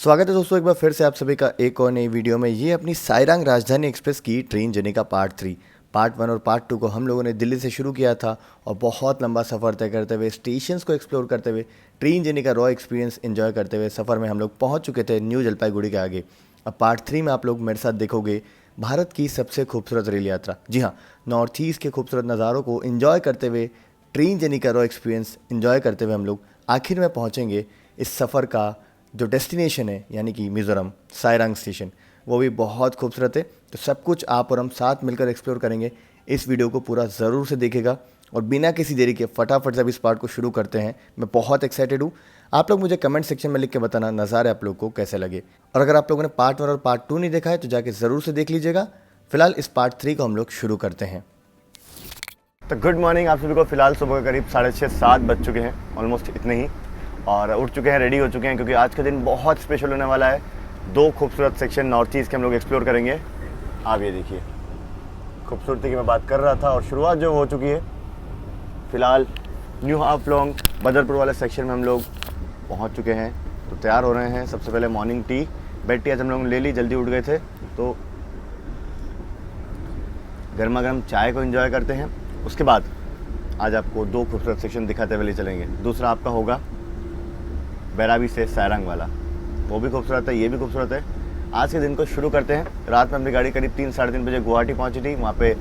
स्वागत है दोस्तों एक बार फिर से आप सभी का एक और नई वीडियो में। ये अपनी साइरांग राजधानी एक्सप्रेस की ट्रेन जर्नी का पार्ट 3, पार्ट 1 और पार्ट 2 को हम लोगों ने दिल्ली से शुरू किया था और बहुत लंबा सफ़र तय करते हुए, स्टेशंस को एक्सप्लोर करते हुए, ट्रेन जर्नी का रॉ एक्सपीरियंस एंजॉय करते हुए सफ़र में हम लोग पहुँच चुके थे न्यू जलपाईगुड़ी के आगे। अब पार्ट 3 में आप लोग मेरे साथ देखोगे भारत की सबसे खूबसूरत रेल यात्रा। जी हाँ, नॉर्थ ईस्ट के खूबसूरत नज़ारों को एंजॉय करते हुए, ट्रेन जर्नी का रॉ एक्सपीरियंस एंजॉय करते हुए हम लोग आखिर में पहुँचेंगे इस सफ़र का जो डेस्टिनेशन है, यानी कि मिज़ोरम साइरांग स्टेशन। वो भी बहुत खूबसूरत है। तो सब कुछ आप और हम साथ मिलकर एक्सप्लोर करेंगे। इस वीडियो को पूरा ज़रूर से देखिएगा और बिना किसी देरी के फटाफट से अब इस पार्ट को शुरू करते हैं। मैं बहुत एक्साइटेड हूँ। आप लोग मुझे कमेंट सेक्शन में लिख के बताना नज़ारे आप लोग को कैसे लगे, और अगर आप लोगों ने पार्ट 1 और पार्ट 2 नहीं देखा है तो जाके ज़रूर से देख लीजिएगा। फिलहाल इस पार्ट 3 को हम लोग शुरू करते हैं। तो गुड मॉर्निंग आप सभी को। फिलहाल सुबह के करीब 6:30-7 बज चुके हैं, ऑलमोस्ट इतने ही, और उठ चुके हैं, रेडी हो चुके हैं, क्योंकि आज का दिन बहुत स्पेशल होने वाला है। 2 खूबसूरत सेक्शन नॉर्थ ईस्ट के हम लोग एक्सप्लोर करेंगे। आप ये देखिए, खूबसूरती की मैं बात कर रहा था और शुरुआत जो हो चुकी है। फिलहाल न्यू हाफलोंग बदरपुर वाले सेक्शन में हम लोग पहुंच चुके हैं, तो तैयार हो रहे हैं। सबसे पहले मॉर्निंग टी, बेड टी आज हम लोगों ने ले ली, जल्दी उठ गए थे, तो गर्मा गर्म चाय को एंजॉय करते हैं। उसके बाद आज आपको 2 खूबसूरत सेक्शन दिखाते हुए ले चलेंगे। दूसरा आपका होगा बैराबी से साइरांग वाला, वो भी खूबसूरत है, ये भी खूबसूरत है। आज के दिन को शुरू करते हैं। रात में अपनी गाड़ी करीब 3-3:30 बजे गुवाहाटी पहुंची थी। वहाँ पे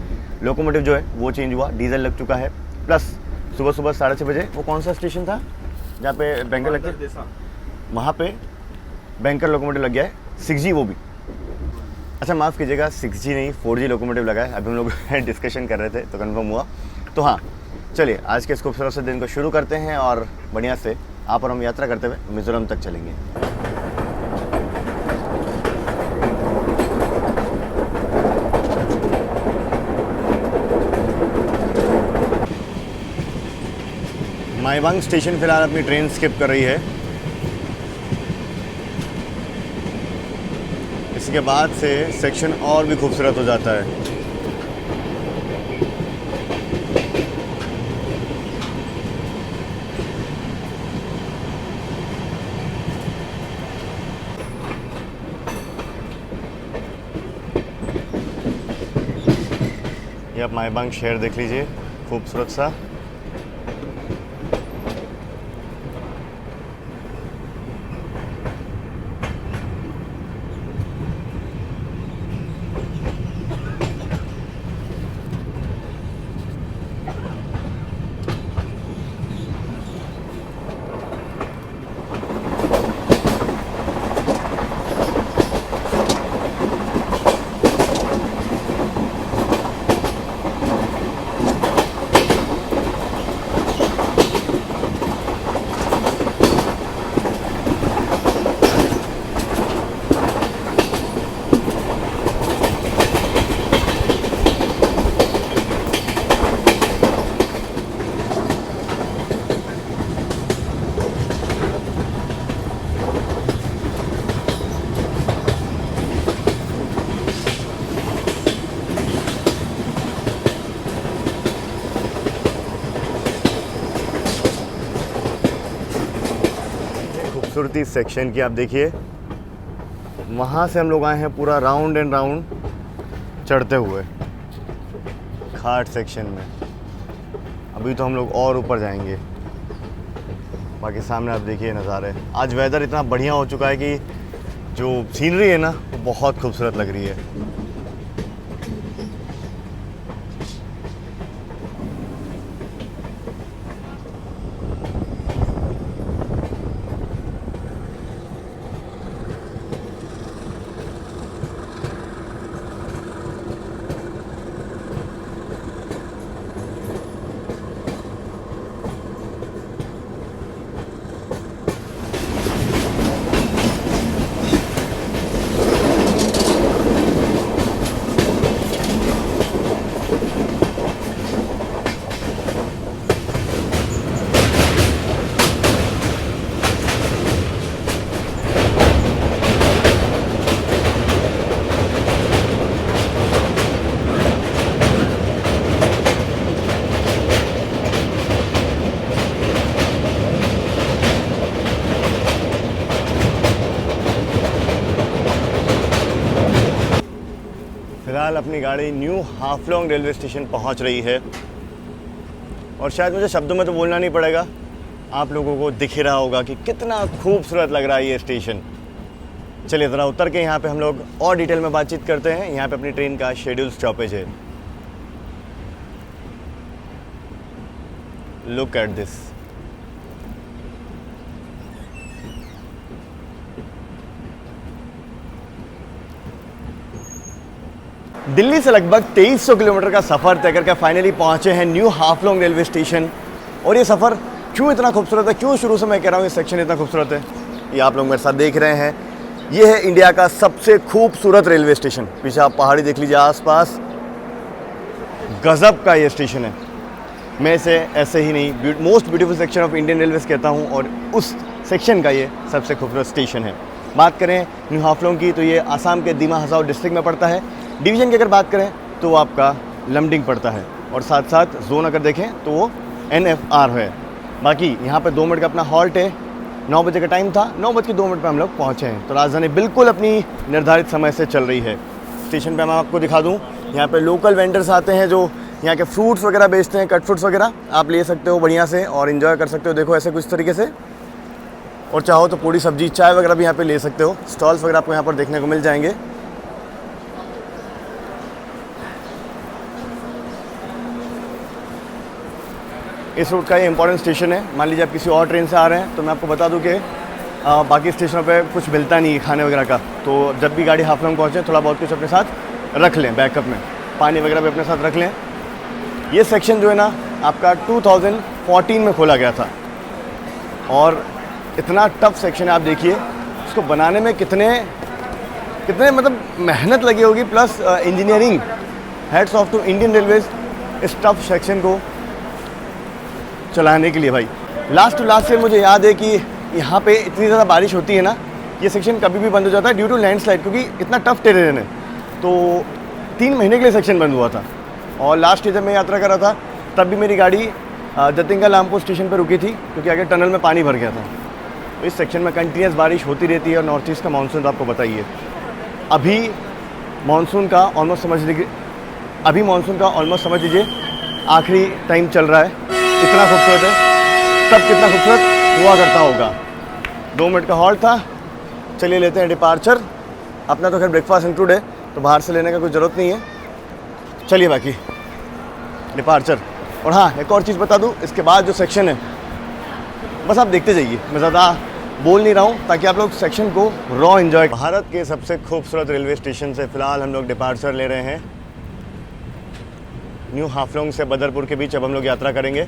लोकोमोटिव जो है वो चेंज हुआ, डीजल लग चुका है। प्लस सुबह 6:30 बजे वो कौन सा स्टेशन था जहाँ पे बैंकर लगता है, वहाँ पे बैंकर लोकोमोटिव लग गया है। 6G वो भी, अच्छा माफ़ कीजिएगा, 6G नहीं 4G लोकोमोटिव लगा है। अभी हम लोग डिस्कशन कर रहे थे तो कन्फर्म हुआ। तो हाँ, चलिए आज के इस खूबसूरत से दिन को शुरू करते हैं और बढ़िया से आप और हम यात्रा करते हुए मिज़ोरम तक चलेंगे। माईबांग स्टेशन फिलहाल अपनी ट्रेन स्किप कर रही है। इसके बाद से सेक्शन और भी खूबसूरत हो जाता है। ये आप माईबांग शहर देख लीजिए, खूबसूरत सा। खूबसूरती सेक्शन की आप देखिए, वहाँ से हम लोग आए हैं पूरा राउंड एंड राउंड चढ़ते हुए घाट सेक्शन में। अभी तो हम लोग और ऊपर जाएंगे। बाकी सामने आप देखिए नज़ारे। आज वेदर इतना बढ़िया हो चुका है कि जो सीनरी है ना वो बहुत खूबसूरत लग रही है। फ़िलहाल अपनी गाड़ी न्यू हाफलोंग रेलवे स्टेशन पहुंच रही है और शायद मुझे शब्दों में तो बोलना नहीं पड़ेगा, आप लोगों को दिख ही रहा होगा कि कितना खूबसूरत लग रहा है ये स्टेशन। चलिए ज़रा उतर के यहाँ पे हम लोग और डिटेल में बातचीत करते हैं। यहाँ पे अपनी ट्रेन का शेड्यूल स्टॉपेज है। Look at this. दिल्ली से लगभग 2300 किलोमीटर का सफ़र तय करके फाइनली पहुंचे हैं न्यू हाफलोंग रेलवे स्टेशन। और ये सफ़र क्यों इतना खूबसूरत है, क्यों शुरू से मैं कह रहा हूँ ये सेक्शन इतना खूबसूरत है, ये आप लोग मेरे साथ देख रहे हैं। ये है इंडिया का सबसे खूबसूरत रेलवे स्टेशन। पीछे आप पहाड़ी देख लीजिए आसपास, गजब का ये स्टेशन है। मैं इसे ऐसे ही नहीं most beautiful section of Indian railways कहता हूँ और उस सेक्शन का ये सबसे खूबसूरत स्टेशन है। बात करें न्यू हाफलोंग की तो ये आसाम के दीमा हसाओ डिस्ट्रिक्ट में पड़ता है। डिवीज़न की अगर बात करें तो वो आपका लमडिंग पड़ता है और साथ साथ जोन अगर देखें तो वो NFR है। बाकी यहाँ पे 2 मिनट का अपना हॉल्ट है। 9 बजे का टाइम था, 9:02 पर हम लोग पहुँचे हैं। तो राजधानी बिल्कुल अपनी निर्धारित समय से चल रही है। स्टेशन पे मैं आपको दिखा दूँ, यहाँ पे लोकल वेंडर्स आते हैं जो यहाँ के फ्रूट्स वगैरह बेचते हैं, कट फ्रूट्स वगैरह आप ले सकते हो बढ़िया से और इन्जॉय कर सकते हो। देखो ऐसे कुछ तरीके से, और चाहो तो पूरी सब्जी चाय वगैरह भी यहाँ पे ले सकते हो। स्टॉल्स वगैरह आपको यहाँ पर देखने को मिल जाएंगे। इस रूट का ये इंपॉर्टेंट स्टेशन है। मान लीजिए आप किसी और ट्रेन से आ रहे हैं तो मैं आपको बता दूं कि बाकी स्टेशनों पे कुछ मिलता नहीं है खाने वगैरह का। तो जब भी गाड़ी हाफलोंग पहुँचे थोड़ा बहुत कुछ अपने साथ रख लें, बैकअप में पानी वगैरह भी अपने साथ रख लें। ये सेक्शन जो है ना आपका 2014 में खोला गया था और इतना टफ सेक्शन है। आप देखिए इसको बनाने में कितने मतलब मेहनत लगी होगी, plus engineering. Hats off to Indian railways इस टफ सेक्शन को चलाने के लिए। भाई लास्ट टू लास्ट ईयर मुझे याद है कि यहाँ पे इतनी ज़्यादा बारिश होती है ना, ये सेक्शन कभी भी बंद हो जाता है ड्यू टू लैंडस्लाइड, क्योंकि इतना टफ टेरेन है। तो 3 महीने के लिए सेक्शन बंद हुआ था। और लास्ट ईयर जब मैं यात्रा कर रहा था तब भी मेरी गाड़ी जतिंगा लामपुर स्टेशन पर रुकी थी क्योंकि आगे टनल में पानी भर गया था। तो इस सेक्शन में कंटिन्यूस बारिश होती रहती है और नॉर्थ ईस्ट का मानसून तो आपको बताइए। अभी मानसून का ऑलमोस्ट समझ लीजिए आखिरी टाइम चल रहा है। इतना खूबसूरत है, तब कितना खूबसूरत हुआ करता होगा। 2 मिनट का हॉल्ट था। चलिए लेते हैं डिपार्चर। अपना तो खैर ब्रेकफास्ट इंक्लूड है तो बाहर से लेने का कोई ज़रूरत नहीं है। चलिए बाकी डिपार्चर। और हाँ, एक और चीज़ बता दूँ, इसके बाद जो सेक्शन है बस आप देखते जाइए, मैं ज़्यादा बोल नहीं रहा हूँ ताकि आप लोग सेक्शन को रॉ एंजॉय। भारत के सबसे खूबसूरत रेलवे स्टेशन से फ़िलहाल हम लोग डिपार्चर ले रहे हैं। न्यू हाफलोंग से बदरपुर के बीच अब हम लोग यात्रा करेंगे।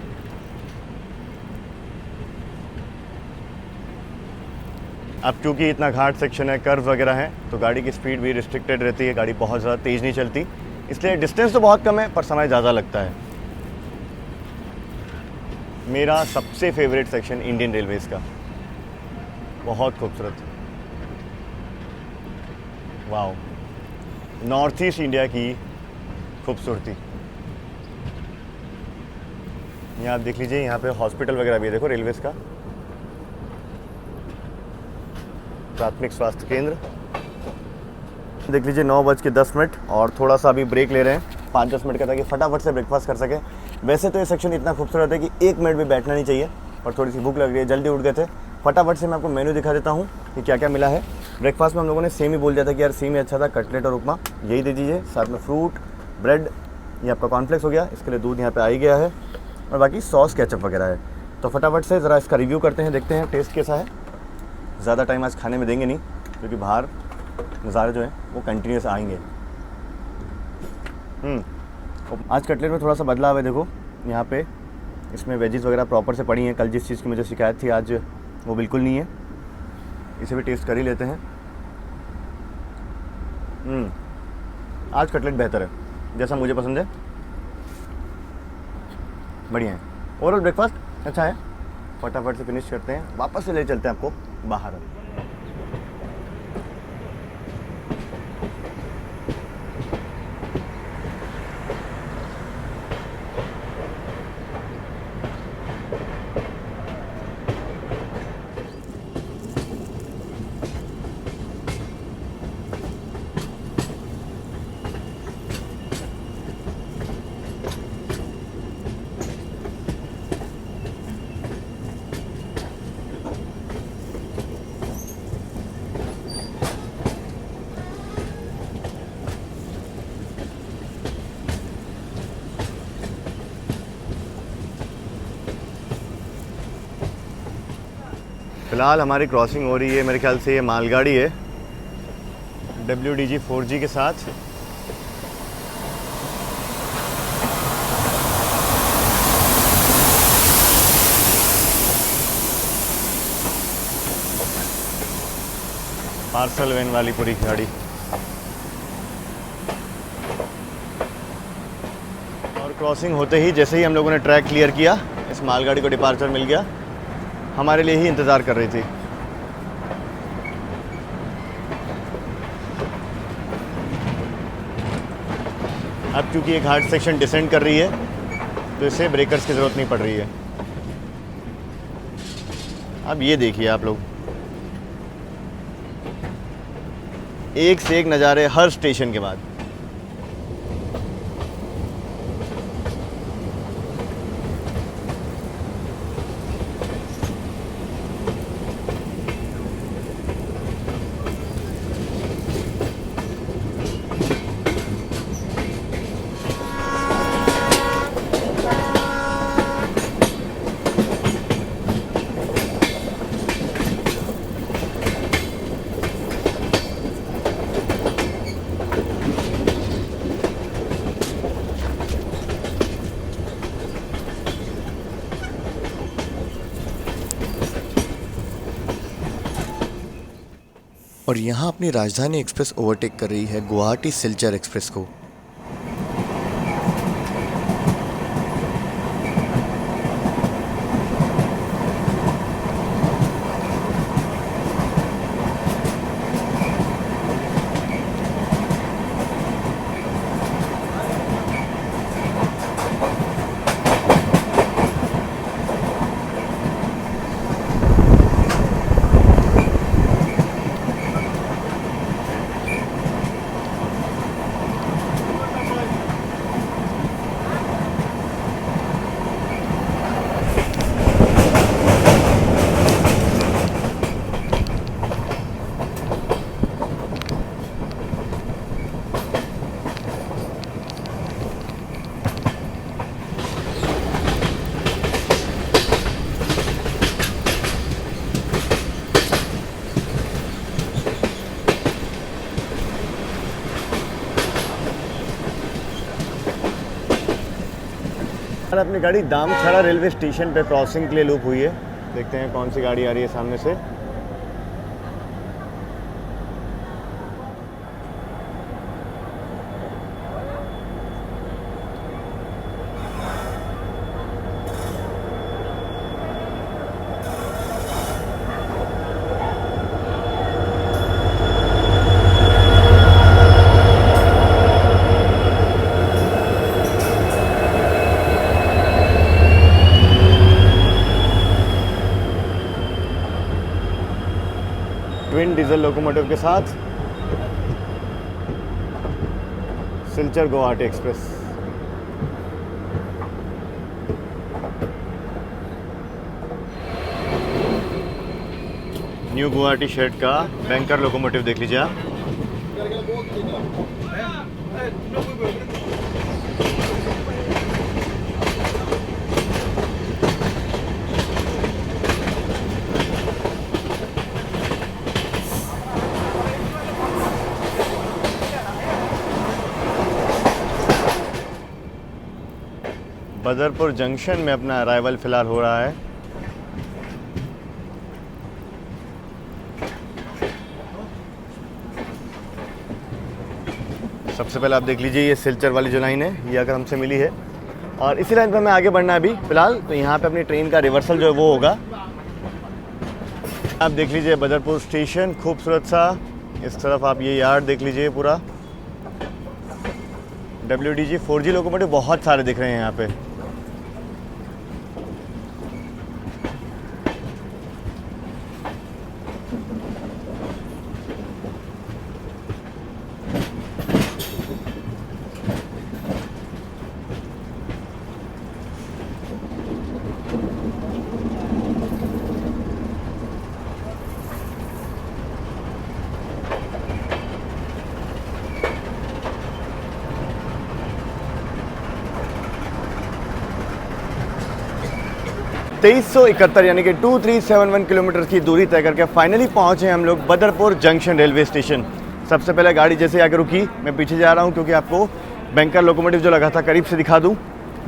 अब क्योंकि इतना घाट सेक्शन है, कर्व वगैरह है, तो गाड़ी की स्पीड भी रिस्ट्रिक्टेड रहती है। गाड़ी बहुत ज़्यादा तेज़ नहीं चलती, इसलिए डिस्टेंस तो बहुत कम है पर समय ज़्यादा लगता है। मेरा सबसे फेवरेट सेक्शन इंडियन रेलवेज़ का, बहुत खूबसूरत। वाओ, नॉर्थ ईस्ट इंडिया की खूबसूरती। यहाँ आप देख लीजिए, यहाँ पे हॉस्पिटल वगैरह भी है। देखो रेलवेज़ का प्राथमिक स्वास्थ्य केंद्र देख लीजिए। 9:10 और थोड़ा सा अभी ब्रेक ले रहे हैं 5-10 मिनट का, ताकि फटाफट से ब्रेकफास्ट कर सकें। वैसे तो ये सेक्शन इतना खूबसूरत है कि 1 मिनट भी बैठना नहीं चाहिए, और थोड़ी सी भूख लग रही है, जल्दी उठ गए थे। फटाफट से मैं आपको मेन्यू दिखा देता हूँ कि क्या क्या मिला है। ब्रेकफास्ट में हम लोगों ने सेम ही बोल दिया था कि यार सेम ही अच्छा था, कटलेट और उपमा यही दे दीजिए, साथ में फ्रूट, ब्रेड, ये आपका कॉर्नफ्लेक्स हो गया, इसके लिए दूध यहाँ पे आ ही गया है, और बाकी सॉस केचप वगैरह है। तो फटाफट से ज़रा इसका रिव्यू करते हैं, देखते हैं टेस्ट कैसा है। ज़्यादा टाइम आज खाने में देंगे नहीं क्योंकि बाहर नज़ारे जो हैं वो कंटिन्यूस आएंगे। आज कटलेट में थोड़ा सा बदलाव है। देखो यहाँ पे इसमें वेजिस वगैरह प्रॉपर से पड़ी हैं। कल जिस चीज़ की मुझे शिकायत थी आज वो बिल्कुल नहीं है। इसे भी टेस्ट कर ही लेते हैं। आज कटलेट बेहतर है, जैसा मुझे पसंद है, बढ़िया है। ओवरऑल ब्रेकफास्ट अच्छा है। फटाफट से फिनिश करते हैं, वापस से ले चलते हैं आपको बाहर। फ़िलहाल हमारी क्रॉसिंग हो रही है, मेरे ख्याल से ये मालगाड़ी है WDG 4G के साथ। पार्सल वैन वाली पूरी गाड़ी। और क्रॉसिंग होते ही जैसे ही हम लोगों ने ट्रैक क्लियर किया, इस मालगाड़ी को डिपार्चर मिल गया, हमारे लिए ही इंतज़ार कर रही थी। अब क्योंकि ये घाट सेक्शन डिसेंड कर रही है तो इसे ब्रेकर्स की ज़रूरत नहीं पड़ रही है। अब ये देखिए आप लोग, एक से एक नज़ारे हर स्टेशन के बाद। और यहाँ अपनी राजधानी एक्सप्रेस ओवरटेक कर रही है गुवाहाटी सिलचर एक्सप्रेस को। अपनी गाड़ी दामछड़ा रेलवे स्टेशन पे क्रॉसिंग के लिए लूप हुई है। देखते हैं कौन सी गाड़ी आ रही है सामने से। ट्विन डीजल लोकोमोटिव के साथ Silchar Guwahati express. New Guwahati shed का बैंकर लोकोमोटिव देख लीजिए आप। बदरपुर जंक्शन में अपना अराइवल फ़िलहाल हो रहा है। सबसे पहले आप देख लीजिए, ये सिलचर वाली जो लाइन है ये अगर हमसे मिली है और इसी लाइन पर हमें आगे बढ़ना है अभी फ़िलहाल। तो यहाँ पे अपनी ट्रेन का रिवर्सल जो है वो होगा। आप देख लीजिए बदरपुर स्टेशन खूबसूरत सा। इस तरफ आप ये यार्ड देख लीजिए पूरा। WDG 4G लोकोमोटिव बहुत सारे दिख रहे हैं यहाँ पे। 2371 यानी कि 2371 किलोमीटर की दूरी तय करके फाइनली पहुंचे हम लोग बदरपुर जंक्शन रेलवे स्टेशन। सबसे पहले गाड़ी जैसे आके रुकी, मैं पीछे जा रहा हूं क्योंकि आपको बैंकर लोकोमोटिव जो लगा था करीब से दिखा दूं।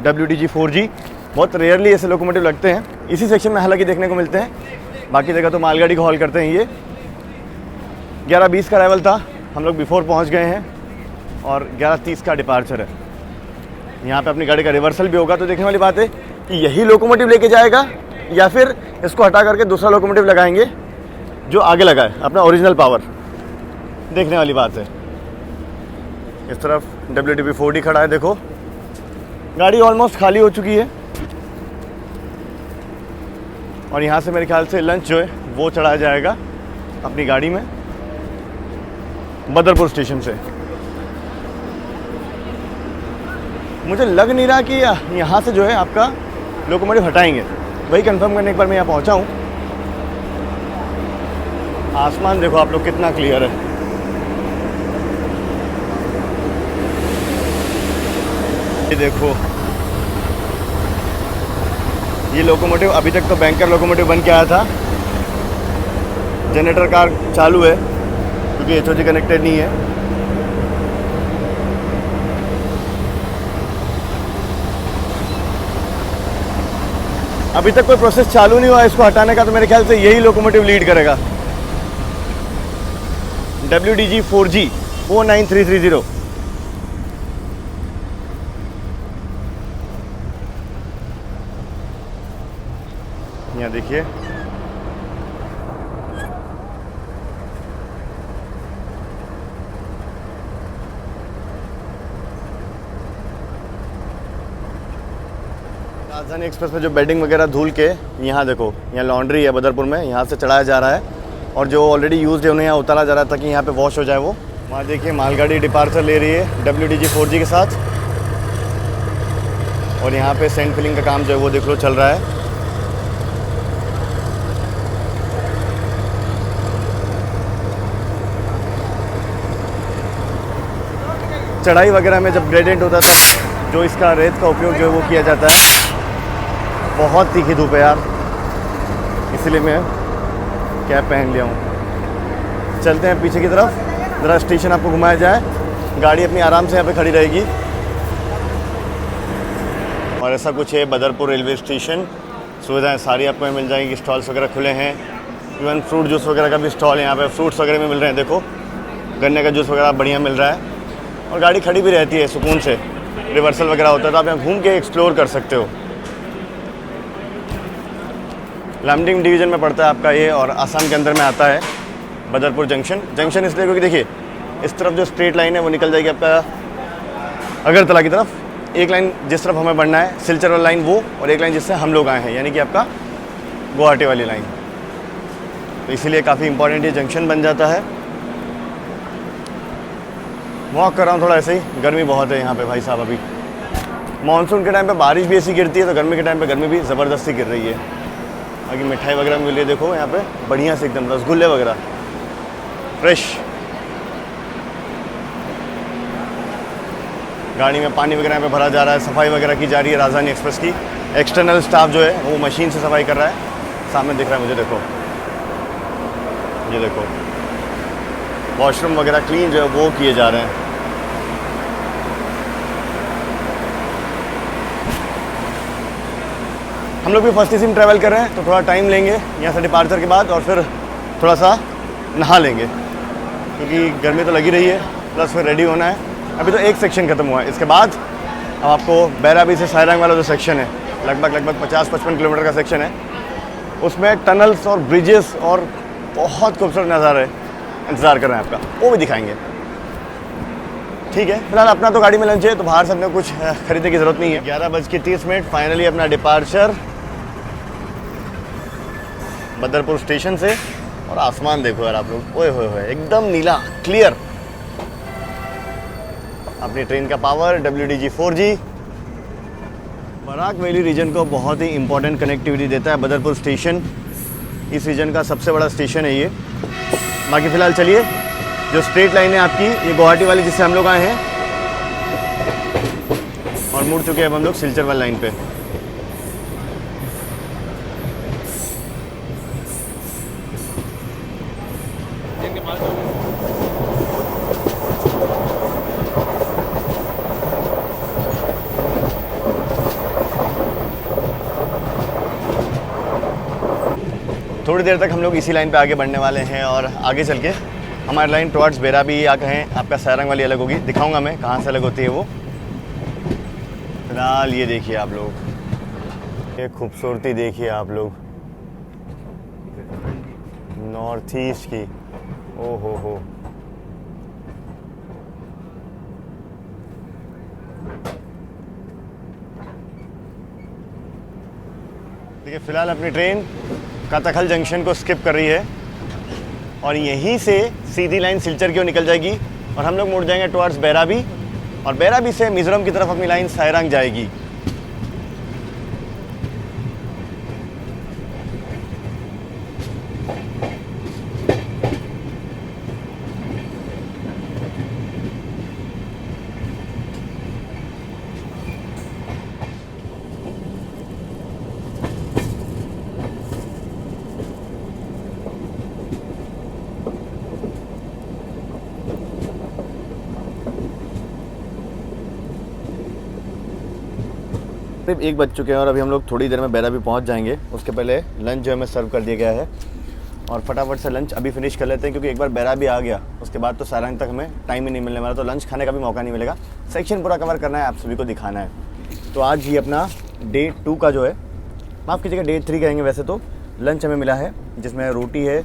WDG 4G, बहुत रेयरली ऐसे लोकोमोटिव लगते हैं, इसी सेक्शन में हालांकि देखने को मिलते हैं, बाकी जगह तो मालगाड़ी को हॉल करते हैं। ये 11:20 का अराइवल था, हम लोग बिफोर पहुँच गए हैं और 11:30 का डिपार्चर है। यहाँ पे अपनी गाड़ी का रिवर्सल भी होगा, तो देखने वाली बात है कि यही लोकोमोटिव लेके जाएगा या फिर इसको हटा करके दूसरा लोकोमोटिव लगाएंगे जो आगे लगा है अपना ओरिजिनल पावर, देखने वाली बात है। इस तरफ WDB 4D खड़ा है, देखो गाड़ी ऑलमोस्ट खाली हो चुकी है और यहाँ से मेरे ख्याल से लंच जो है वो चढ़ाया जाएगा अपनी गाड़ी में बदरपुर स्टेशन से। मुझे लग नहीं रहा कि यहाँ से जो है आपका लोकोमोटिव हटाएंगे, वही कंफर्म करने एक बार मैं यहाँ पहुँचा हूँ। आसमान देखो आप लोग कितना क्लियर है, ये देखो। ये लोकोमोटिव अभी तक तो बैंकर लोकोमोटिव बन के आया था, जनरेटर कार चालू है क्योंकि HOG कनेक्टेड नहीं है। अभी तक कोई प्रोसेस चालू नहीं हुआ इसको हटाने का, तो मेरे ख्याल से यही लोकोमोटिव लीड करेगा। WDG 4G 49330। यहाँ देखिए राजधानी एक्सप्रेस में जो बेडिंग वगैरह धूल के, यहाँ देखो यहाँ लॉन्ड्री है बदरपुर में, यहाँ से चढ़ाया जा रहा है और जो ऑलरेडी यूज्ड है उन्हें यहाँ उतारा जा रहा है ताकि यहाँ पे वॉश हो जाए वो। वहाँ देखिए मालगाड़ी डिपार्चर ले रही है WDG 4G के साथ और यहाँ पे सेंट फिलिंग का काम जो है वो देख लो चल रहा है। चढ़ाई वगैरह में जब ग्रेडियंट होता था जो इसका रेत का उपयोग जो है वो किया जाता है। बहुत तीखी धूप है यार, इसलिए मैं कैप पहन लिया हूँ। चलते हैं पीछे की तरफ, ज़रा स्टेशन आपको घुमाया जाए, गाड़ी अपनी आराम से यहाँ पे खड़ी रहेगी। और ऐसा कुछ है बदरपुर रेलवे स्टेशन, सुविधाएं सारी आपको यहाँ मिल जाएंगी। स्टॉल्स वगैरह खुले हैं, इवन फ्रूट जूस वगैरह का भी स्टॉल है यहाँ पे, फ्रूट्स वगैरह में मिल रहे हैं। देखो गन्ने का जूस वगैरह बढ़िया मिल रहा है और गाड़ी खड़ी भी रहती है सुकून से। रिवर्सल वगैरह होता है तो आप यहाँ घूम के एक्सप्लोर कर सकते हो। लामडिंग डिवीज़न में पड़ता है आपका ये और आसाम के अंदर में आता है बदरपुर जंक्शन। जंक्शन इसलिए क्योंकि देखिए इस तरफ जो स्ट्रेट लाइन है वो निकल जाएगी आपका अगरतला की तरफ। एक लाइन जिस तरफ हमें बढ़ना है सिलचर वाली लाइन वो, और एक लाइन जिससे हम लोग आए हैं यानी कि आपका गुवाहाटी वाली लाइन। तो इसीलिए काफ़ी इंपॉर्टेंट ये जंक्शन बन जाता है। वॉक कर रहा हूँ थोड़ा ऐसे ही, गर्मी बहुत है यहाँ पे भाई साहब। अभी मानसून के टाइम पे बारिश भी ऐसी गिरती है तो गर्मी के टाइम पे गर्मी भी ज़बरदस्ती गिर रही है। बाकी मिठाई वगैरह मिल रही है, देखो यहाँ पे बढ़िया से एकदम रसगुल्ले वगैरह फ्रेश। गाड़ी में पानी वगैरह यहाँ पे भरा जा रहा है, सफाई वगैरह की जा रही है राजधानी एक्सप्रेस की। एक्सटर्नल स्टाफ जो है वो मशीन से सफाई कर रहा है, सामने दिख रहा है मुझे, देखो ये देखो वॉशरूम वगैरह क्लीन जो है वो किए जा रहे हैं। हम लोग भी फर्स्ट एसी में ट्रैवल कर रहे हैं तो थोड़ा टाइम लेंगे यहाँ से डिपार्चर के बाद और फिर थोड़ा सा नहा लेंगे क्योंकि गर्मी तो लगी रही है, प्लस फिर रेडी होना है। अभी तो एक सेक्शन ख़त्म हुआ है, इसके बाद अब आपको बैराबी से सायरंग वाला जो सेक्शन है लगभग 50-55 किलोमीटर का सेक्शन है, उसमें टनल्स और ब्रिजेस और बहुत खूबसूरत नज़ारे इंतज़ार कर रहे हैं आपका, वो भी दिखाएंगे। ठीक है, फिलहाल अपना तो गाड़ी में लंच है तो बाहर से अपने कुछ खरीदने की ज़रूरत नहीं है। 11:30 फाइनली अपना डिपार्चर बदरपुर स्टेशन से। और आसमान देखो यार आप लोग, ओए होए होए एकदम नीला क्लियर। अपनी ट्रेन का power WDG 4G Barak valley region को बहुत ही इंपॉर्टेंट कनेक्टिविटी देता है बदरपुर स्टेशन। इस रीजन का सबसे बड़ा स्टेशन है ये। बाकी फ़िलहाल चलिए, जो स्ट्रेट लाइन है आपकी ये गुवाहाटी वाली जिससे हम लोग आए हैं और मुड़ चुके हैं अब हम लोग सिलचर वाली लाइन पे। थोड़ी देर तक हम लोग इसी लाइन पे आगे बढ़ने वाले हैं और आगे चल के हमारी लाइन टुवर्ड्स बेराबी या कहें आपका सारंग वाली अलग होगी, दिखाऊंगा मैं कहाँ से अलग होती है वो। फिलहाल ये देखिए आप लोग, ये खूबसूरती देखिए आप लोग नॉर्थ ईस्ट की। ओ हो देखिए, फिलहाल अपनी ट्रेन कतखल जंक्शन को स्किप कर रही है और यहीं से सीधी लाइन सिलचर की ओर निकल जाएगी और हम लोग मुड़ जाएंगे टुवर्ड्स बेराबी और बेराबी से मिजोरम की तरफ अपनी लाइन सायरंग जाएगी। करीब 1 बज चुके हैं और अभी हम लोग थोड़ी देर में बेराबी पहुंच जाएंगे। उसके पहले लंच जो हमें सर्व कर दिया गया है और फटाफट से लंच अभी फिनिश कर लेते हैं, क्योंकि एक बार बेराबी आ गया उसके बाद तो सारंग तक हमें टाइम ही नहीं मिलने वाला, तो लंच खाने का भी मौका नहीं मिलेगा। सेक्शन पूरा कवर करना है, आप सभी को दिखाना है। तो आज ही अपना डे 2 का जो है, माफ़ कीजिएगा डे 3 कहेंगे वैसे तो, लंच हमें मिला है जिसमें रोटी है,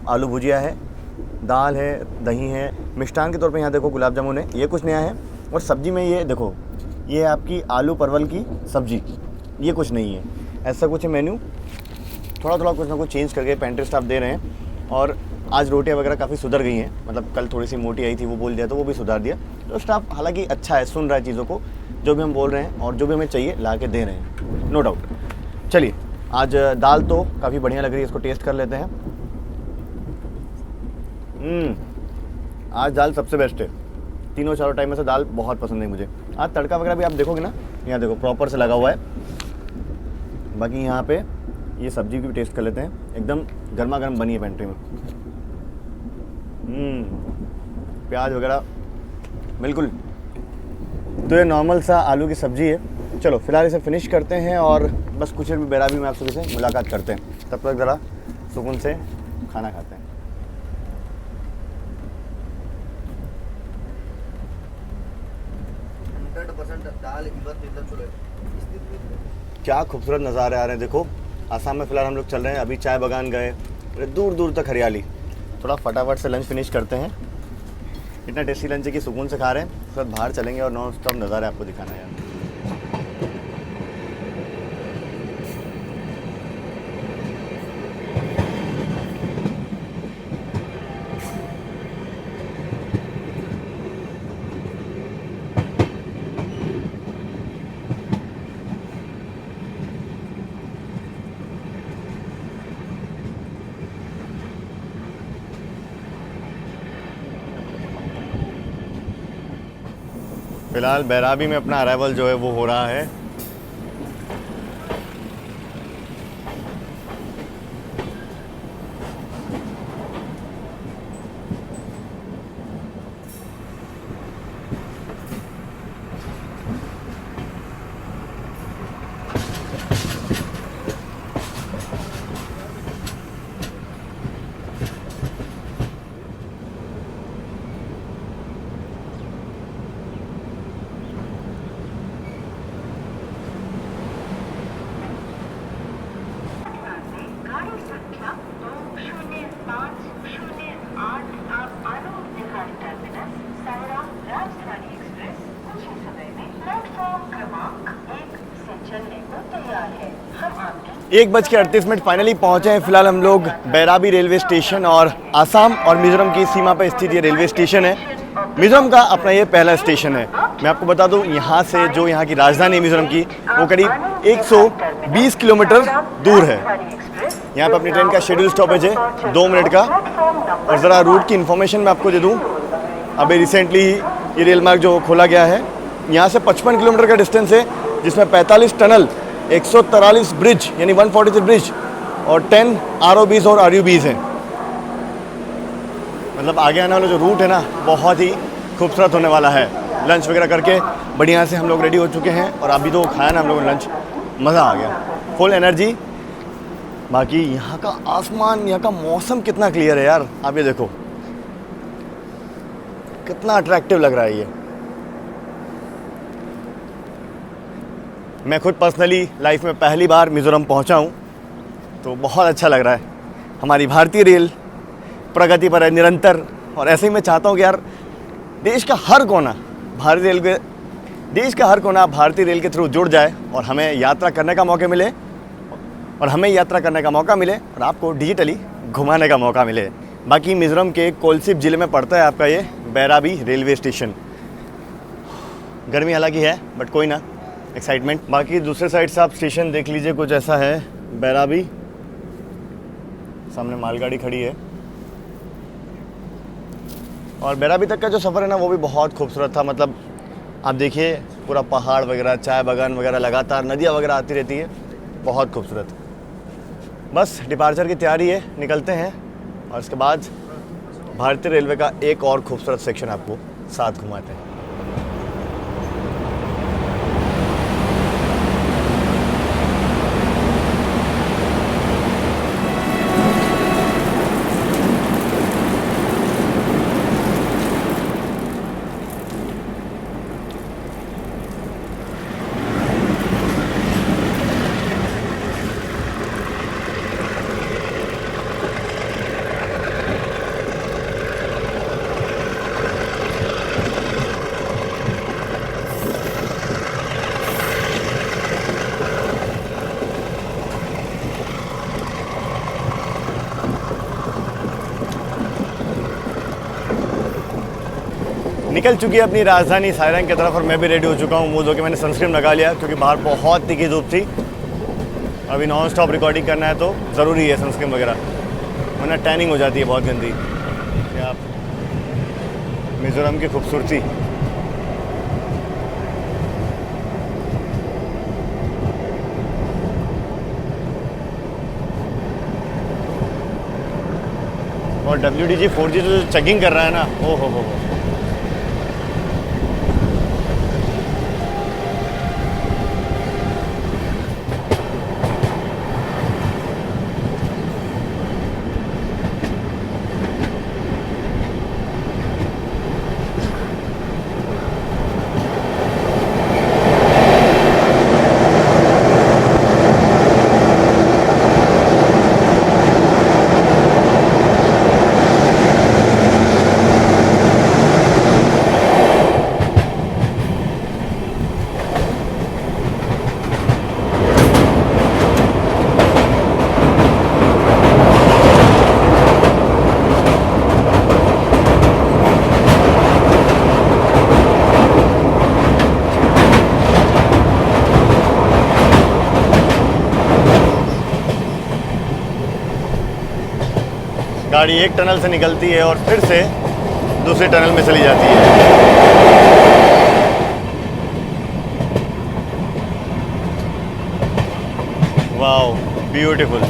आलू भुजिया है, दाल है, दही है, मिष्ठान के तौर पे यहाँ देखो गुलाब जामुन है, ये कुछ नया है। और सब्जी में ये देखो, ये है आपकी आलू परवल की सब्जी, ये कुछ नहीं है, ऐसा कुछ है मेन्यू। थोड़ा थोड़ा कुछ ना कुछ चेंज करके पेंट्री स्टाफ दे रहे हैं। और आज रोटियां वगैरह काफ़ी सुधर गई हैं, मतलब कल थोड़ी सी मोटी आई थी वो बोल दिया तो वो भी सुधार दिया। तो स्टाफ हालांकि अच्छा है, सुन रहा है चीज़ों को, जो भी हम बोल रहे हैं और जो भी हमें चाहिए ला के दे रहे हैं, नो डाउट। चलिए, आज दाल तो काफ़ी बढ़िया लग रही है, इसको टेस्ट कर लेते हैं। आज दाल सबसे बेस्ट है, तीनों चारों टाइम में से दाल बहुत पसंद है मुझे। आज तड़का वगैरह भी आप देखोगे ना, यहाँ देखो प्रॉपर से लगा हुआ है। बाकी यहाँ पे ये सब्जी भी टेस्ट कर लेते हैं, एकदम गर्मा गर्म बनी है पेंट्री में। प्याज वगैरह बिल्कुल। तो ये नॉर्मल सा आलू की सब्जी है। चलो फिलहाल इसे फिनिश करते हैं और बस कुछ देर में बेराबी में आप सभी से मुलाकात करते हैं। तब तक ज़रा सुकून से खाना खाते हैं। क्या खूबसूरत नज़ारे आ रहे हैं, देखो आसाम में फ़िलहाल हम लोग चल रहे हैं। अभी चाय बागान गए, दूर दूर तक हरियाली। थोड़ा फटाफट से लंच फिनिश करते हैं। इतना टेस्टी लंच है कि सुकून से खा रहे हैं, उसके बाद बाहर चलेंगे और नॉन स्टॉप नज़ारे आपको दिखाना है यार। फिलहाल बेराबी में अपना अराइवल जो है वो हो रहा है। एक बज के 38 मिनट फाइनली पहुंचे हैं। फिलहाल हम लोग बेराबी रेलवे स्टेशन और आसाम और मिजोरम की सीमा पर स्थित ये रेलवे स्टेशन है। मिजोरम का अपना ये पहला स्टेशन है। मैं आपको बता दूं, यहाँ से जो यहाँ की राजधानी है मिजोरम की, वो करीब 120 किलोमीटर दूर है। यहाँ पर अपनी ट्रेन का शेड्यूल स्टॉपेज है 2 मिनट का। और ज़रा रूट की इन्फॉर्मेशन मैं आपको दे दूँ, अभी रिसेंटली ही ये रेल मार्ग जो खोला गया है, यहाँ से 55 किलोमीटर का डिस्टेंस है, जिसमें 45 टनल, 143 ब्रिज यानी 143 ब्रिज और 10 ROBs और RUBs हैं। मतलब आगे आने वाला जो रूट है ना बहुत ही खूबसूरत होने वाला है। लंच वगैरह करके बढ़िया से हम लोग रेडी हो चुके हैं और अभी तो खाया ना हम लोगों ने लंच, मज़ा आ गया, फुल एनर्जी। बाकी यहाँ का आसमान, यहाँ का मौसम कितना क्लियर है यार, आप ये देखो कितना अट्रैक्टिव लग रहा है ये। मैं खुद पर्सनली लाइफ में पहली बार मिज़ोरम पहुँचा हूँ तो बहुत अच्छा लग रहा है। हमारी भारतीय रेल प्रगति पर है निरंतर, और ऐसे ही मैं चाहता हूँ कि यार देश का हर कोना भारतीय रेल के थ्रू जुड़ जाए और हमें यात्रा करने का मौका मिले, और आपको डिजिटली घुमाने का मौका मिले। बाकी मिज़ोरम के कोलसिब ज़िले में पड़ता है आपका ये बैराबी रेलवे स्टेशन। गर्मी हालांकि है बट कोई ना, एक्साइटमेंट। बाकी दूसरे साइड से आप स्टेशन देख लीजिए, कुछ ऐसा है बैराबी। सामने मालगाड़ी खड़ी है और बैराबी तक का जो सफ़र है ना वो भी बहुत खूबसूरत था। मतलब आप देखिए पूरा पहाड़ वगैरह, चाय बागान वगैरह, लगातार नदियाँ वगैरह आती रहती है, बहुत खूबसूरत। बस डिपार्चर की तैयारी है, निकलते हैं और इसके बाद भारतीय रेलवे का एक और खूबसूरत सेक्शन आपको साथ घुमाते हैं। निकल चुकी है अपनी राजधानी साइरंग की तरफ और मैं भी रेडी हो चुका हूँ। मुँह धो के मैंने सनस्क्रीन लगा लिया क्योंकि बाहर बहुत तीखी धूप थी। अभी नॉन स्टॉप रिकॉर्डिंग करना है तो ज़रूरी है सनस्क्रीन वगैरह, वरना टैनिंग हो जाती है बहुत गंदी। ये आप मिज़ोरम की खूबसूरती। और WDG 4G जो चेकिंग कर रहा है ना, ओ हो। गाड़ी एक टनल से निकलती है और फिर से दूसरी टनल में चली जाती है। Wow, beautiful.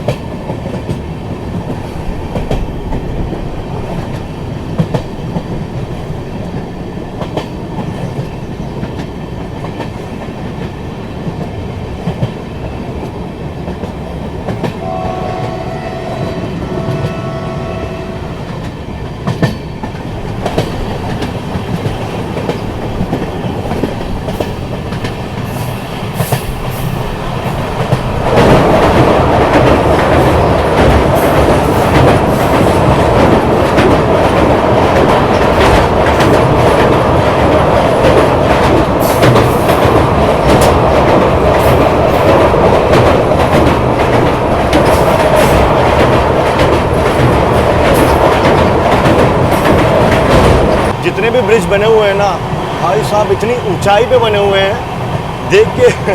जितने भी ब्रिज बने हुए हैं ना भाई साहब, इतनी ऊंचाई पे बने हुए हैं, देख के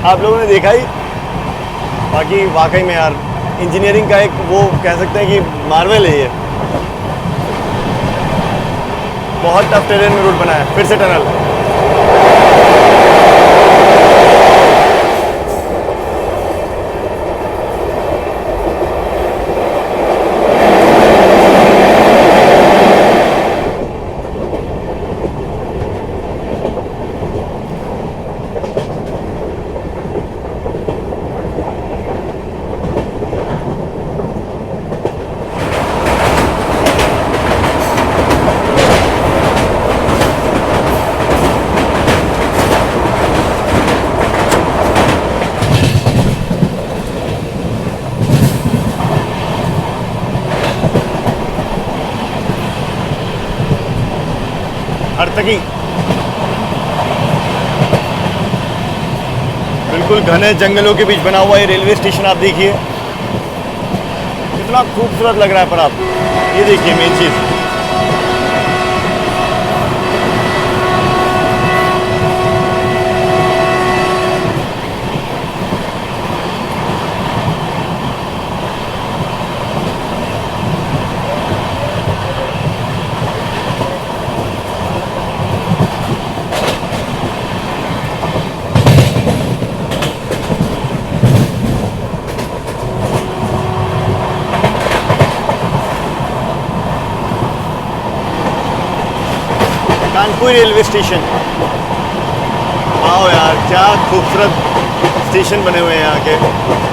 आप लोगों ने देखा ही। बाकी वाकई में यार इंजीनियरिंग का एक वो कह सकते हैं कि मार्वल है ये। बहुत टफ टेरेन में रूट बना है। फिर से टनल। हरतकी, बिल्कुल घने जंगलों के बीच बना हुआ ये रेलवे स्टेशन आप देखिए, कितना खूबसूरत लग रहा है। पर आप ये देखिए मेन चीज़, कानपुर रेलवे स्टेशन। आओ यार, क्या खूबसूरत स्टेशन बने हुए हैं यहाँ के।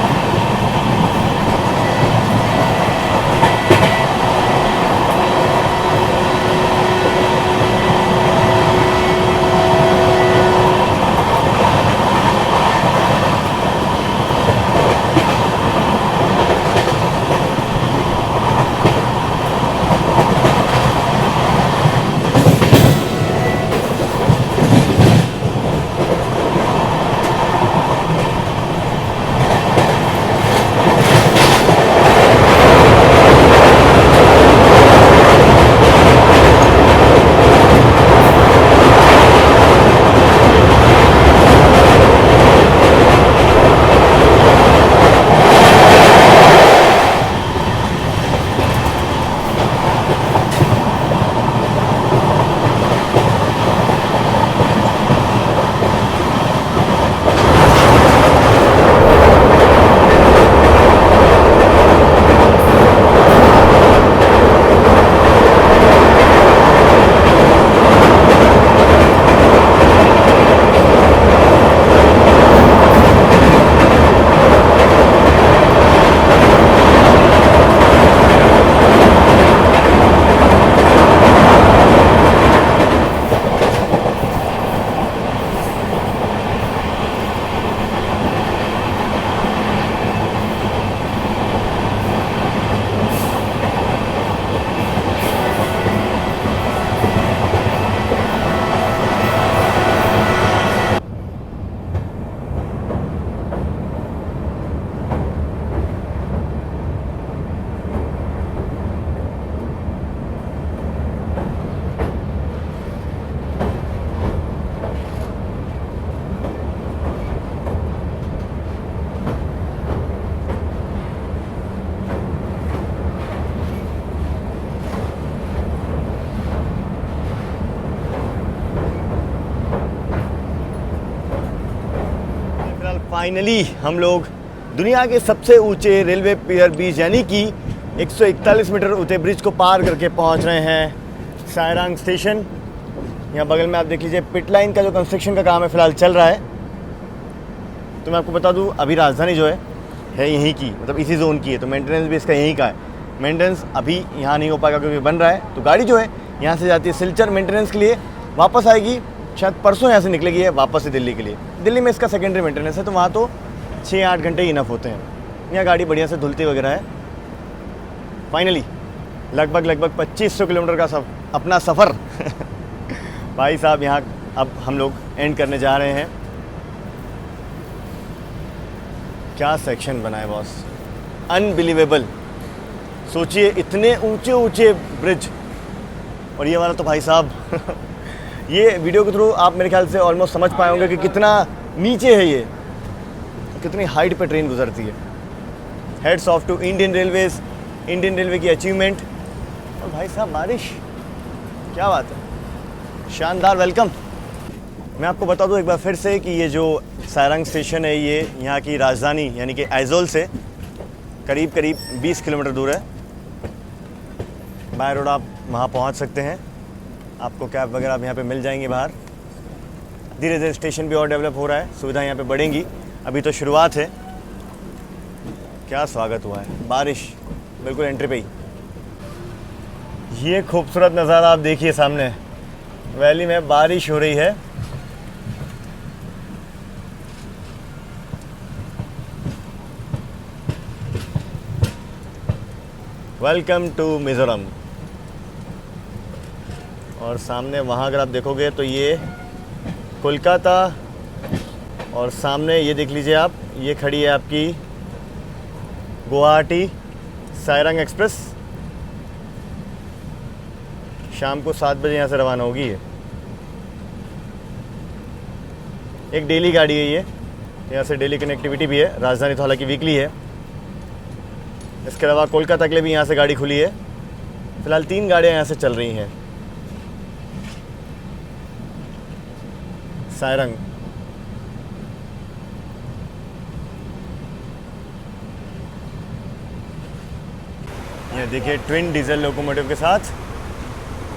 फाइनली हम लोग दुनिया के सबसे ऊंचे रेलवे पियर ब्रिज यानी कि 141 मीटर ऊंचे ब्रिज को पार करके पहुंच रहे हैं सायरंग स्टेशन। यहाँ बगल में आप देख लीजिए पिट लाइन का जो कंस्ट्रक्शन का काम है फ़िलहाल चल रहा है। तो मैं आपको बता दूँ अभी राजधानी जो है यहीं की, मतलब इसी जोन की है, तो मेंटेनेंस भी इसका यहीं का है। मेंटेनेंस अभी यहाँ नहीं हो पाएगा क्योंकि बन रहा है। तो गाड़ी जो है यहाँ से जाती है सिलचर मेंटेनेंस के लिए, वापस आएगी शायद परसों यहाँ से निकलेगी है वापस से दिल्ली के लिए। दिल्ली में इसका सेकेंडरी मेंटेनेंस है, तो वहाँ तो 6-8 घंटे ही इनफ होते हैं। यहाँ गाड़ी बढ़िया से धुलती वगैरह है। फाइनली लगभग 2500 किलोमीटर का अपना सफ़र भाई साहब यहाँ अब हम लोग एंड करने जा रहे हैं। क्या सेक्शन बना है बॉस, अनबिलीवेबल। सोचिए इतने ऊंचे ऊंचे ब्रिज, और ये वाला तो भाई साहब ये वीडियो के थ्रू आप मेरे ख्याल से ऑलमोस्ट समझ पाए होंगे कि कितना नीचे है ये, कितनी हाइट पे ट्रेन गुजरती है। Hats off to Indian railways, Indian railway की अचीवमेंट। और भाई साहब बारिश, क्या बात है, शानदार वेलकम। मैं आपको बता दूं एक बार फिर से कि ये जो सायरंग स्टेशन है ये यहाँ की राजधानी यानी कि आइजोल से करीब 20 किलोमीटर दूर है। बाय रोड आप वहाँ पहुँच सकते हैं, आपको कैब वगैरह अब यहाँ पे मिल जाएंगी बाहर। धीरे धीरे स्टेशन भी और डेवलप हो रहा है, सुविधाएं यहाँ पे बढ़ेंगी, अभी तो शुरुआत है। क्या स्वागत हुआ है, बारिश बिल्कुल एंट्री पे ही। ये खूबसूरत नज़ारा आप देखिए सामने, वैली में बारिश हो रही है। Welcome to Mizoram. और सामने वहाँ अगर आप देखोगे तो ये कोलकाता, और सामने ये देख लीजिए आप, ये खड़ी है आपकी गुवाहाटी सायरंग एक्सप्रेस। शाम को 7 बजे यहाँ से रवाना होगी ये। एक डेली गाड़ी है ये, यहाँ से डेली कनेक्टिविटी भी है। राजधानी तो हालांकि वीकली है। इसके अलावा कोलकाता के लिए भी यहाँ से गाड़ी खुली है। फ़िलहाल 3 गाड़ियाँ यहाँ से चल रही हैं। सायरंग, ये देखिए ट्विन डीजल लोकोमोटिव के साथ।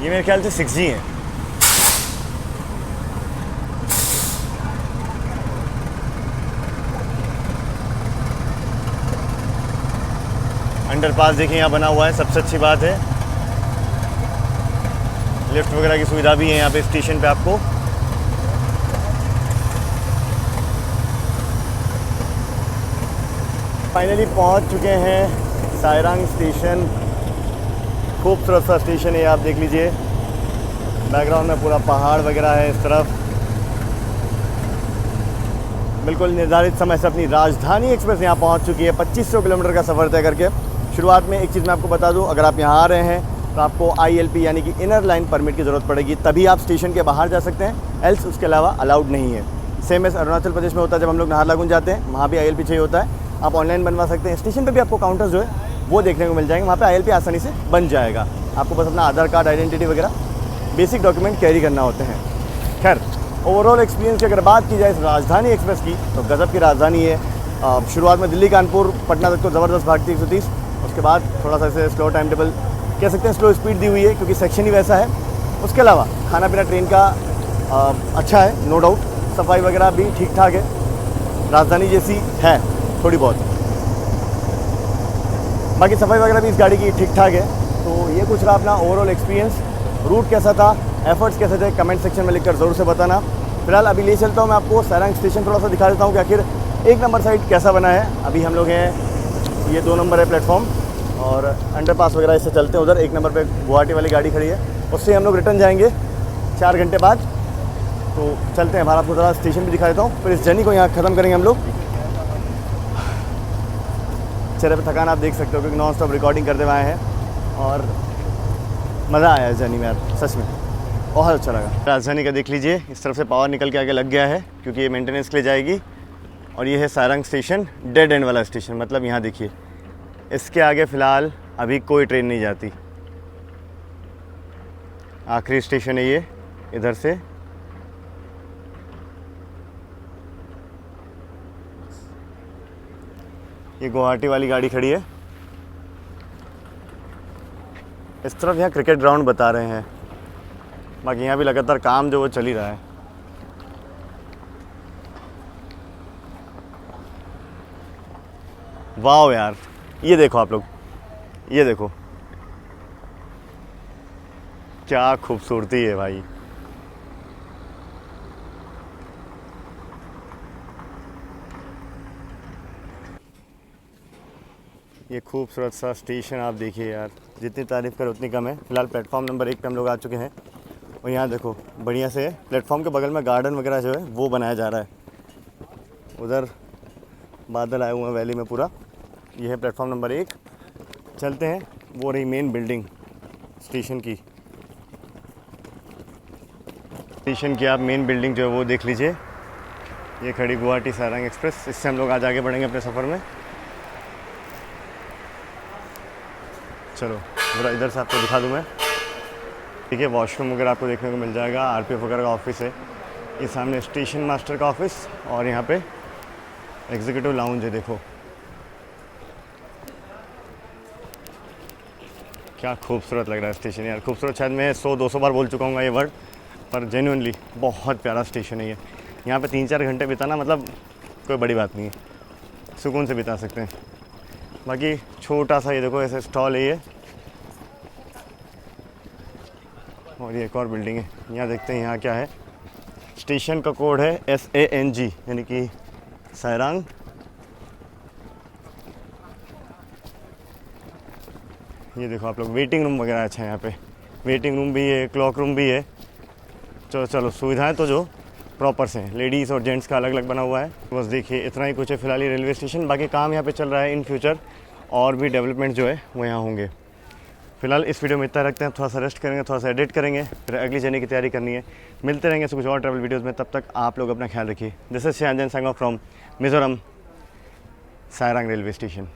ये मेरे ख्याल से 6G है। अंडरपास देखिए यहाँ बना हुआ है, सबसे अच्छी बात है। लिफ्ट वगैरह की सुविधा भी है यहाँ पे स्टेशन पे आपको। फाइनली पहुँच चुके हैं सायरंग स्टेशन। खूबसूरत सा स्टेशन है, आप देख लीजिए। बैकग्राउंड में पूरा पहाड़ वगैरह है इस तरफ। बिल्कुल निर्धारित समय से अपनी राजधानी एक्सप्रेस यहाँ पहुँच चुकी है 2500 किलोमीटर का सफ़र तय करके। शुरुआत में एक चीज़ मैं आपको बता दूँ, अगर आप यहाँ आ रहे हैं तो आपको ILP यानी कि इनर लाइन परमिट की ज़रूरत पड़ेगी, तभी आप स्टेशन के बाहर जा सकते हैं। एल्स उसके अलावा अलाउड नहीं है। सेम एस अरुणाचल प्रदेश में होता है, जब हम लोग नाहरलगुन जाते हैं वहाँ भी ILP चाहिए होता है। आप ऑनलाइन बनवा सकते हैं। स्टेशन पे भी आपको काउंटर्स जो है वो देखने को मिल जाएंगे, वहाँ पे ILP आसानी से बन जाएगा। आपको बस अपना आधार कार्ड, आइडेंटिटी वगैरह बेसिक डॉक्यूमेंट कैरी करना होते हैं। खैर, ओवरऑल एक्सपीरियंस की अगर बात की जाए इस राजधानी एक्सप्रेस की, तो गज़ब की राजधानी है। शुरुआत में दिल्ली कानपुर पटना तक तो ज़बरदस्त भागती 130। उसके बाद थोड़ा सा ऐसे स्लो टाइम टेबल कह सकते हैं, स्लो स्पीड दी हुई है क्योंकि सेक्शन ही वैसा है। उसके अलावा खाना पीना ट्रेन का अच्छा है, नो डाउट। सफाई वगैरह भी ठीक ठाक है, राजधानी जैसी है थोड़ी बहुत। बाकी सफाई वगैरह भी इस गाड़ी की ठीक ठाक है। तो ये कुछ रहा अपना ओवरऑल एक्सपीरियंस। रूट कैसा था, एफर्ट्स कैसे थे, कमेंट सेक्शन में लिखकर ज़रूर से बताना। फिलहाल अभी ले चलता हूँ मैं आपको सायरंग स्टेशन, थोड़ा सा दिखा देता हूँ कि आखिर 1 नंबर साइड कैसा बना है। अभी हम लोग हैं, ये 2 नंबर है प्लेटफॉर्म, और अंडरपास वगैरह इससे चलते हैं। उधर 1 नंबर पे गुवाहाटी वाली गाड़ी खड़ी है, उससे हम लोग रिटर्न जाएंगे 4 घंटे बाद। तो चलते हैं बाहर, आपको ज़रा स्टेशन भी दिखा देता हूँ, फिर इस जर्नी को यहाँ ख़त्म करेंगे हम लोग। चेहरे पे थकान आप देख सकते हो क्योंकि नॉन स्टॉप रिकॉर्डिंग करते हुए आए हैं, और मज़ा आया इस जर्नी में यार, सच में बहुत अच्छा लगा। राजधानी का देख लीजिए, इस तरफ से पावर निकल के आगे लग गया है क्योंकि ये मेंटेनेंस के लिए जाएगी। और ये है सायरंग स्टेशन, डेड एंड वाला स्टेशन। मतलब यहाँ देखिए, इसके आगे फ़िलहाल अभी कोई ट्रेन नहीं जाती। आखिरी स्टेशन है ये इधर से। ये गुवाहाटी वाली गाड़ी खड़ी है। इस तरफ यहाँ क्रिकेट ग्राउंड बता रहे हैं, बाकी यहाँ भी लगातार काम जो वो चल ही रहा है। वाह यार, ये देखो आप लोग, ये देखो क्या खूबसूरती है भाई। ये खूबसूरत सा स्टेशन आप देखिए यार, जितनी तारीफ़ करें उतनी कम है। फिलहाल प्लेटफॉर्म नंबर 1 पे हम लोग आ चुके हैं, और यहाँ देखो बढ़िया से प्लेटफॉर्म के बगल में गार्डन वगैरह जो है वो बनाया जा रहा है। उधर बादल आए हुए हैं वैली में पूरा। ये है प्लेटफॉर्म नंबर 1। चलते हैं, वो रही मेन बिल्डिंग स्टेशन की। स्टेशन की आप मेन बिल्डिंग जो है वो देख लीजिए। ये खड़ी गुवाहाटी सायरंग एक्सप्रेस। इससे हम लोग आज आगे बढ़ेंगे अपने सफ़र में। चलो ज़रा इधर से आपको दिखा दूँ मैं। ठीक है, वॉशरूम वगैरह आपको देखने को मिल जाएगा। RPF वगैरह का ऑफिस है। ये सामने स्टेशन मास्टर का ऑफिस, और यहाँ पे एग्जीक्यूटिव लाउंज है। देखो क्या खूबसूरत लग रहा है स्टेशन यार। खूबसूरत शायद मैं 100-200 बार बोल चुका हूँ ये वर्ड, पर जेन्युइनली बहुत प्यारा स्टेशन है ये। यहाँ पे 3-4 घंटे बिताना मतलब कोई बड़ी बात नहीं है, सुकून से बिता सकते हैं। बाकी छोटा सा ये देखो ऐसे स्टॉल है ये, और ये एक और बिल्डिंग है। यहाँ देखते हैं यहाँ क्या है। स्टेशन का कोड है SANG, यानी कि सायरंग। ये देखो आप लोग, वेटिंग रूम वगैरह अच्छा है यहाँ पे। वेटिंग रूम भी है, क्लॉक रूम भी है। चलो सुविधाएं तो जो प्रॉपर से हैं, लेडीज़ और जेंट्स का अलग अलग बना हुआ है। बस देखिए इतना ही कुछ है फिलहाल ये रेलवे स्टेशन। बाकी काम यहाँ पे चल रहा है, इन फ्यूचर और भी डेवलपमेंट जो है वो यहाँ होंगे। फिलहाल इस वीडियो में इतना रखते हैं, थोड़ा सा रेस्ट करेंगे, थोड़ा सा एडिट करेंगे, फिर अगली जर्नी की तैयारी करनी है। मिलते रहेंगे कुछ और ट्रैवल वीडियोज़ में, तब तक आप लोग अपना ख्याल रखिए। This is Shyanjan Sangam from Mizoram Sairang railway station.